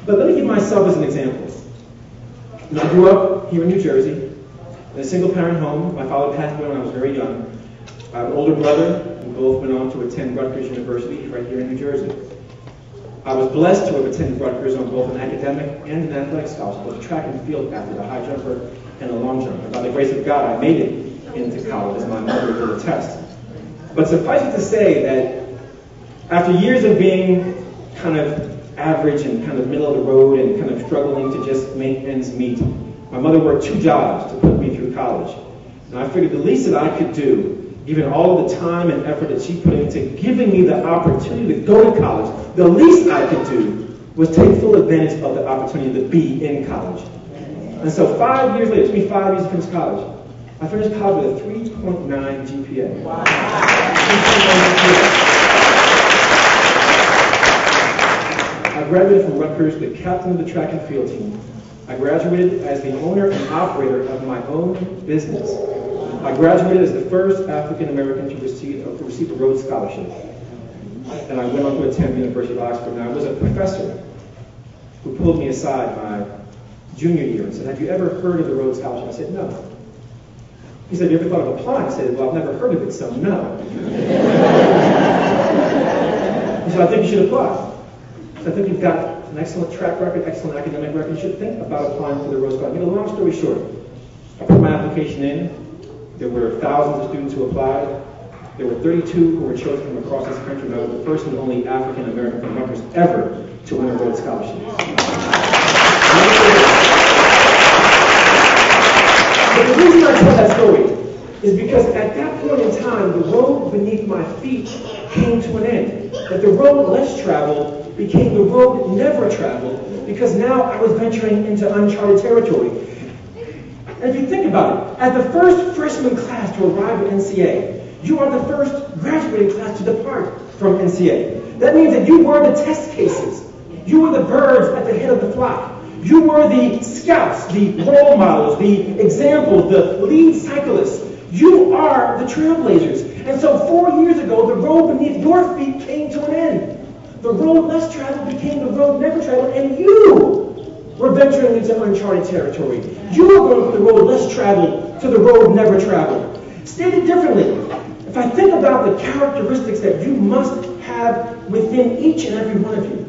But let me give myself as an example. I grew up here in New Jersey, in a single-parent home. My father passed away when I was very young. I have an older brother. We both went on to attend Rutgers University right here in New Jersey. I was blessed to have attended Rutgers on both an academic and an athletic scholarship, both a track and field athlete, a high jumper and a long jumper. And by the grace of God, I made it into college, as my mother will attest. But suffice it to say that after years of being kind of average and kind of middle of the road and kind of struggling to just make ends meet, my mother worked 2 jobs to put me through college. And I figured the least that I could do, given all of the time and effort that she put into giving me the opportunity to go to college, the least I could do was take full advantage of the opportunity to be in college. And so 5 years later, it took me 5 years to finish college. I finished college with a 3.9 GPA. Wow. I graduated from Rutgers, the captain of the track and field team. I graduated as the owner and operator of my own business. I graduated as the first African American to receive a Rhodes Scholarship. And I went on to attend the University of Oxford. And I was a professor who pulled me aside my junior year and said, "Have you ever heard of the Rhodes Scholarship?" I said, "No." He said, "Have you ever thought of applying?" I said, "Well, I've never heard of it, so no." He said, "I think you should apply." So I think you've got an excellent track record, excellent academic record. You should think about applying for the Rhodes Scholarship. To make a long story short, I put my application in. There were thousands of students who applied. There were 32 who were chosen from across this country, and I was the first and only African American from Rutgers ever to win a Rhodes Scholarship. But the reason I tell that story is because at that point in time, the road beneath my feet came to an end. That the road less traveled became the road never traveled, because now I was venturing into uncharted territory. And if you think about it, as the first freshman class to arrive at NCA, you are the first graduating class to depart from NCA. That means that you were the test cases. You were the birds at the head of the flock. You were the scouts, the role models, the examples, the lead cyclists. You are the trailblazers. And so 4 years ago, the road beneath your feet came to an end. The road less traveled became the road never traveled, and you were venturing into uncharted territory. You were going from the road less traveled to the road never traveled. Stated differently, if I think about the characteristics that you must have within each and every one of you,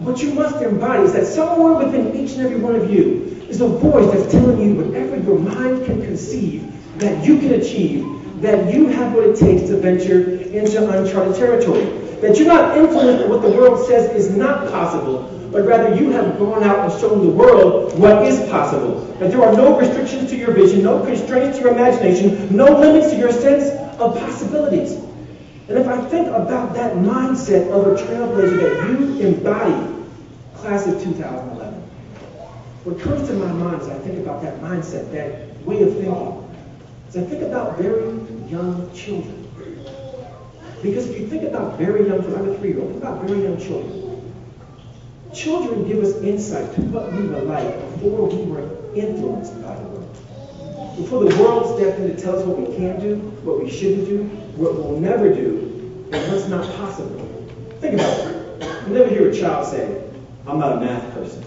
what you must embody is that somewhere within each and every one of you is a voice that's telling you whatever your mind can conceive that you can achieve, that you have what it takes to venture into uncharted territory. That you're not influenced by what the world says is not possible, but rather you have gone out and shown the world what is possible. That there are no restrictions to your vision, no constraints to your imagination, no limits to your sense of possibilities. And if I think about that mindset of a trailblazer that you embody, class of 2011, what comes to my mind as I think about that mindset, that way of thinking, is I think about very young children. Because if you think about very young children, I'm a 3-year-old, think about very young children. Children give us insight to what we were like before we were influenced by the world. Before the world stepped in to tell us what we can do, what we shouldn't do, what we'll never do, and what's not possible. Think about it. You never hear a child say, "I'm not a math person,"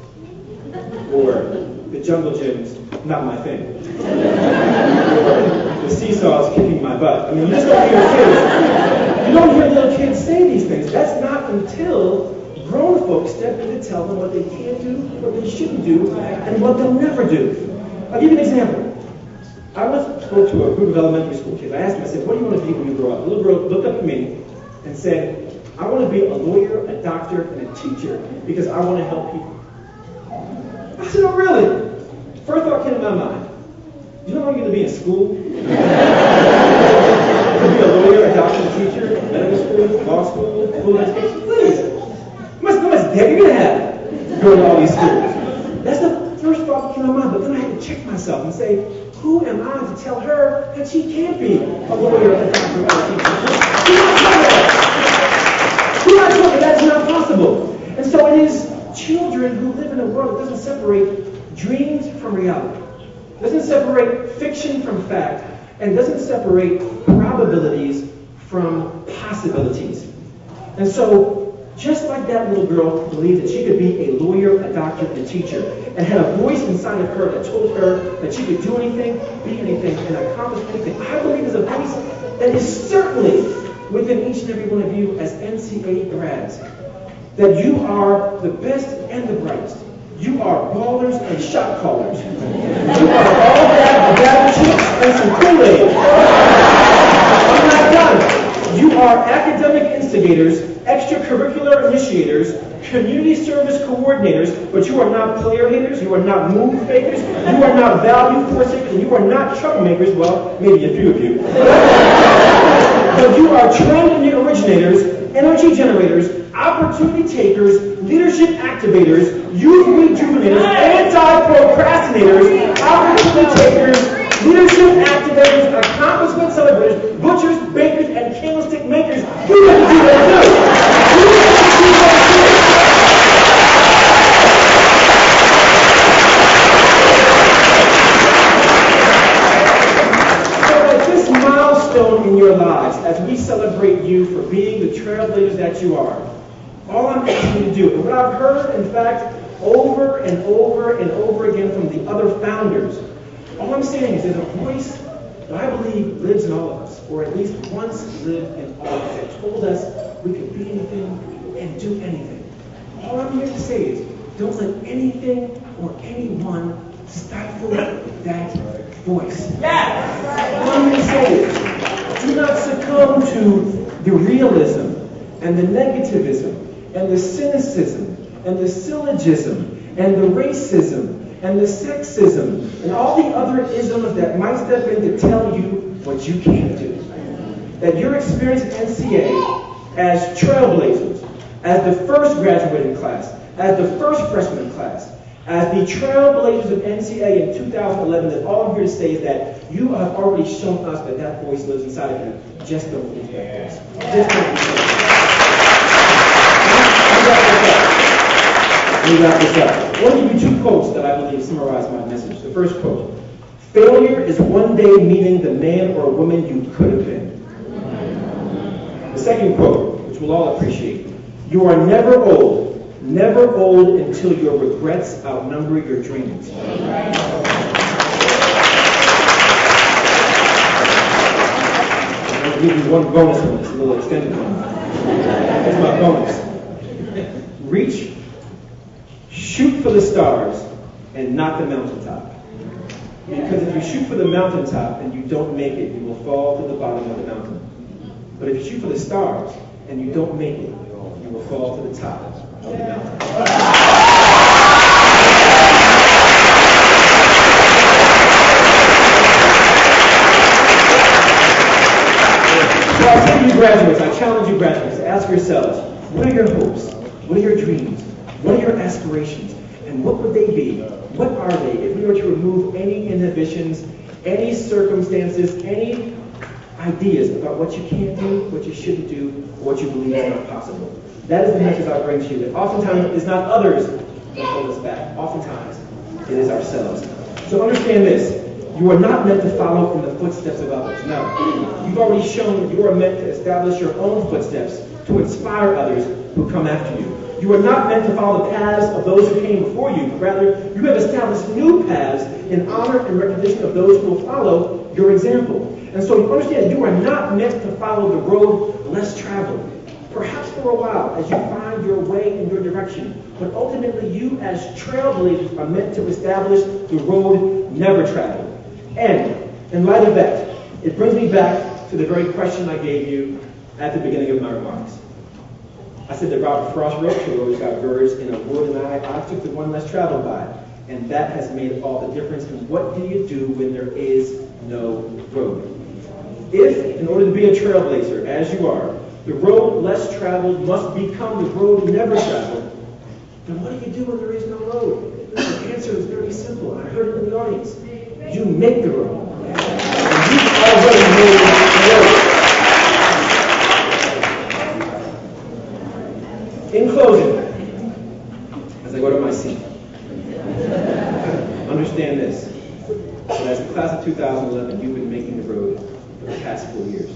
or "the jungle gym's not my thing," or "the seesaw is kicking my butt." I mean, you just don't hear kids. You don't hear little kids say these things. That's not until grown folks step in to tell them what they can do, what they shouldn't do, and what they'll never do. I'll give you an example. I once spoke to a group of elementary school kids. I asked them, I said, "What do you want to be when you grow up?" The little girl looked up at me and said, "I want to be a lawyer, a doctor, and a teacher because I want to help people." I said, "Oh, really?" First thought came to my mind, "You know how you're going to be in school? You're going to be a lawyer, a doctor, a teacher, medical school, law school, full education? Please. How much debt you're going to have going to all these schools?" That's the first thought that came to my mind. But then I had to check myself and say, who am I to tell her that she can't be a lawyer, a doctor, or a teacher? Who am I to tell her that's not possible? And so it is children who live in a world that doesn't separate dreams from reality, doesn't separate fiction from fact, and doesn't separate probabilities from possibilities. And so, just like that little girl believed that she could be a lawyer doctor, and teacher, and had a voice inside of her that told her that she could do anything, be anything, and accomplish anything. I believe there's a voice that is certainly within each and every one of you as NCAA grads, that you are the best and the brightest. You are ballers and shot callers. You are all that, dab chips, and some Kool-Aid. I'm not done. You are academic instigators, extracurricular initiators, community service coordinators, but you are not player haters, you are not move fakers, you are not value forcemakers, and you are not troublemakers. Well, maybe a few of you. But you are trend originators, energy generators, opportunity takers, leadership activators, youth rejuvenators, anti-procrastinators, opportunity takers, leadership activators, accomplishment celebrators, butchers, bakers, and candlestick makers. You have to do that too. You have to do that too. So at this milestone in your lives, as we celebrate you for being the trailblazers that you are, all I'm asking you to do, and what I've heard, in fact, over and over and over again from the other founders, all I'm saying is there's a voice that I believe lives in all of us, or at least once lived in all of us, that told us we could be anything and do anything. All I'm here to say is don't let anything or anyone stifle that voice. All I'm here to say is do not succumb to the realism and the negativism and the cynicism, and the syllogism, and the racism, and the sexism, and all the other isms that might step in to tell you what you can't do. That your experience at NCA as trailblazers, as the first graduating class, as the first freshman class, as the trailblazers of NCA in 2011, that all I'm here to say is that you have already shown us that that voice lives inside of you. Just don't lose that voice. Just don't lose that voice. Let me wrap this up. I want to give you two quotes that I believe summarize my message. The first quote: failure is one day meeting the man or woman you could have been. The second quote, which we'll all appreciate: you are never old until your regrets outnumber your dreams. I'm going to give you one bonus on this, a little extended one. Here's my bonus. Reach, shoot for the stars, and not the mountaintop. Because if you shoot for the mountaintop and you don't make it, you will fall to the bottom of the mountain. But if you shoot for the stars and you don't make it, you will fall to the top of the mountain. So I say to you graduates, I challenge you graduates to ask yourselves, what are your hopes? What are your dreams? What are your aspirations? And what would they be? What are they if we were to remove any inhibitions, any circumstances, any ideas about what you can't do, what you shouldn't do, or what you believe is not possible? That is the message I bring to you. That oftentimes it's not others that hold us back. Oftentimes it is ourselves. So understand this. You are not meant to follow in the footsteps of others. No. You've already shown that you are meant to establish your own footsteps to inspire others who come after you. You are not meant to follow the paths of those who came before you, but rather you have established new paths in honor and recognition of those who will follow your example. And so you understand you are not meant to follow the road less traveled. Perhaps for a while as you find your way in your direction, but ultimately you as trailblazers are meant to establish the road never traveled. And in light of that, it brings me back to the very question I gave you at the beginning of my remarks. I said that Robert Frost wrote two roads got birds in a wood, and I took the one less traveled by. And that has made all the difference in what do you do when there is no road. If, in order to be a trailblazer, as you are, the road less traveled must become the road never traveled, then what do you do when there is no road? The answer is very simple. I heard it in the audience. You make the road. And you've already made the road. In closing, as I go to my seat, understand this. That as the class of 2011, you've been making the road for the past 4 years.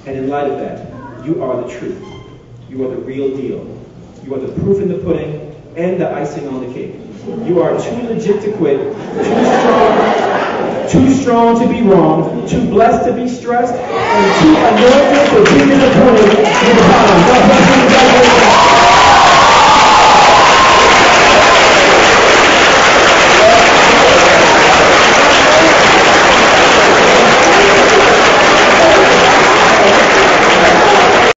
And in light of that, you are the truth. You are the real deal. You are the proof in the pudding, and the icing on the cake. You are too legit to quit, too strong to be wrong, too blessed to be stressed, and too anointed to be disappointed in the bottom. God bless you.